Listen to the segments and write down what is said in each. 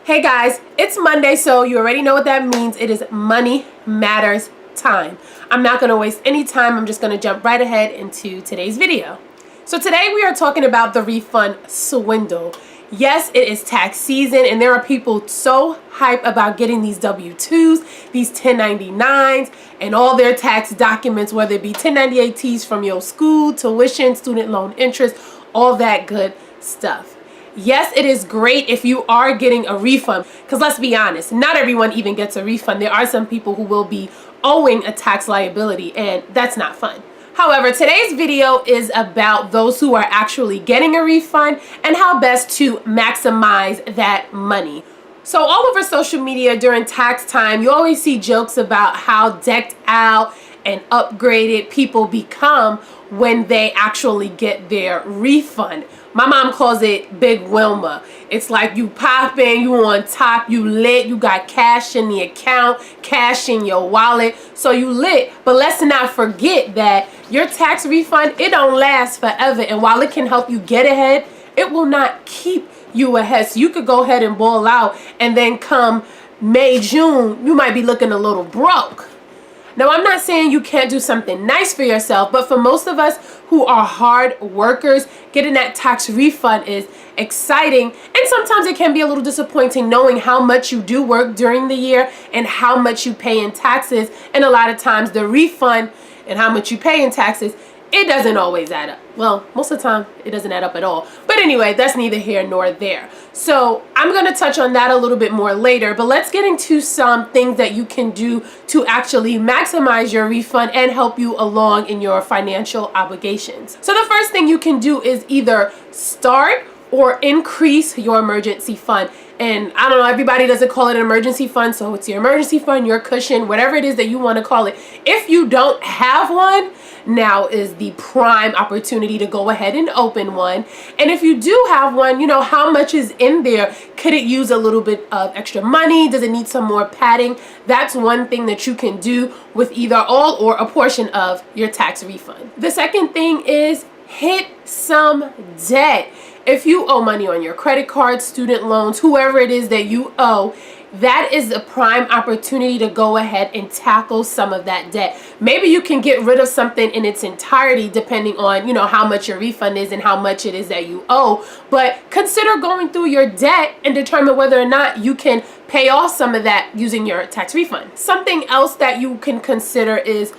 Hey guys, it's Monday, so you already know what that means. It is Money Matters time. I'm not going to waste any time. I'm just going to jump right ahead into today's video. So today we are talking about the refund swindle. Yes, it is tax season and there are people so hype about getting these W-2s, these 1099s, and all their tax documents, whether it be 1098-Ts from your school, tuition, student loan interest, all that good stuff. Yes, it is great if you are getting a refund, because let's be honest, not everyone even gets a refund. There are some people who will be owing a tax liability, and that's not fun. However, today's video is about those who are actually getting a refund and how best to maximize that money. So all over social media during tax time, you always see jokes about how decked out and upgraded people become when they actually get their refund. My mom calls it Big Wilma. It's like you pop in, you on top, you lit, you got cash in the account, cash in your wallet, so you lit. But let's not forget that your tax refund, it don't last forever, and while it can help you get ahead, it will not keep you ahead. So you could go ahead and ball out, and then come May, June, you might be looking a little broke. Now, I'm not saying you can't do something nice for yourself, but for most of us who are hard workers, getting that tax refund is exciting, and sometimes it can be a little disappointing knowing how much you do work during the year and how much you pay in taxes, and a lot of times the refund and how much you pay in taxes, it doesn't always add up. Well, most of the time it doesn't add up at all. But anyway, that's neither here nor there. So I'm going to touch on that a little bit more later, but let's get into some things that you can do to actually maximize your refund and help you along in your financial obligations. So the first thing you can do is either start or increase your emergency fund. And I don't know, everybody doesn't call it an emergency fund, so it's your emergency fund, your cushion, whatever it is that you want to call it. If you don't have one, now is the prime opportunity to go ahead and open one. And if you do have one, you know, how much is in there? Could it use a little bit of extra money? Does it need some more padding? That's one thing that you can do with either all or a portion of your tax refund. The second thing is hit some debt. If you owe money on your credit card, student loans, whoever it is that you owe, that is a prime opportunity to go ahead and tackle some of that debt. Maybe you can get rid of something in its entirety depending on, you know, how much your refund is and how much it is that you owe. But consider going through your debt and determine whether or not you can pay off some of that using your tax refund. Something else that you can consider is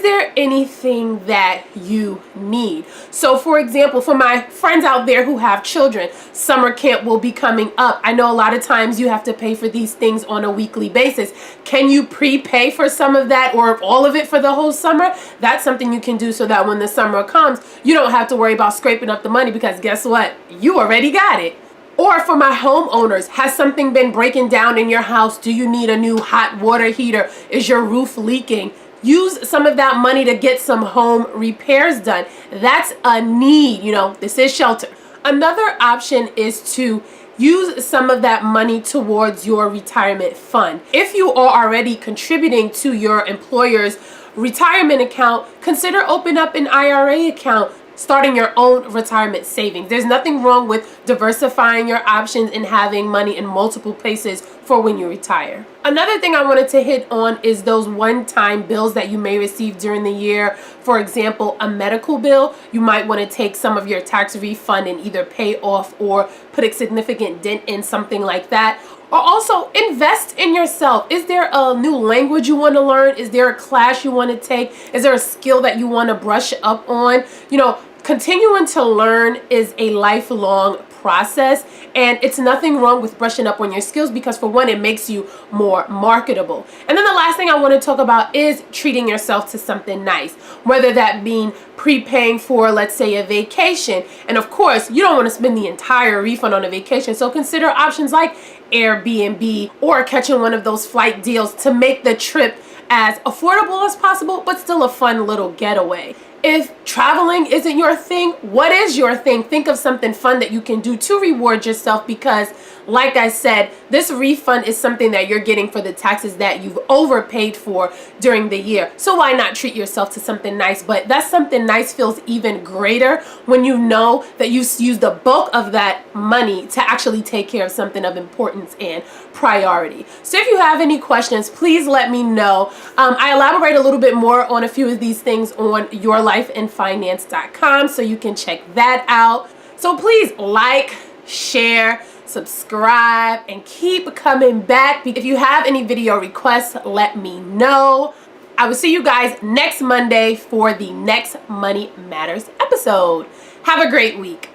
there anything that you need? So for example, for my friends out there who have children, summer camp will be coming up. I know a lot of times you have to pay for these things on a weekly basis. Can you prepay for some of that or all of it for the whole summer? That's something you can do so that when the summer comes, you don't have to worry about scraping up the money, because guess what? You already got it. Or for my homeowners, has something been breaking down in your house? Do you need a new hot water heater? Is your roof leaking? Use some of that money to get some home repairs done. That's a need, you know, this is shelter. Another option is to use some of that money towards your retirement fund. If you are already contributing to your employer's retirement account, consider opening up an IRA account, starting your own retirement savings. There's nothing wrong with diversifying your options and having money in multiple places for when you retire. Another thing I wanted to hit on is those one-time bills that you may receive during the year. For example, a medical bill. You might want to take some of your tax refund and either pay off or put a significant dent in something like that. Or also invest in yourself. Is there a new language you want to learn? Is there a class you want to take? Is there a skill that you want to brush up on? You know, continuing to learn is a lifelong process, and it's nothing wrong with brushing up on your skills, because for one, it makes you more marketable. And then the last thing I want to talk about is treating yourself to something nice, whether that mean prepaying for, let's say, a vacation. And of course, you don't want to spend the entire refund on a vacation, so consider options like Airbnb or catching one of those flight deals to make the trip as affordable as possible, but still a fun little getaway. If traveling isn't your thing, what is your thing? Think of something fun that you can do to reward yourself, because like I said, this refund is something that you're getting for the taxes that you've overpaid for during the year. So why not treat yourself to something nice? But that something nice feels even greater when you know that you use the bulk of that money to actually take care of something of importance and priority. So if you have any questions, please let me know. I elaborate a little bit more on a few of these things on yourlifeandfinance.com, so you can check that out. So please like, share, subscribe, and keep coming back. If you have any video requests, let me know. I will see you guys next Monday for the next Money Matters episode. Have a great week.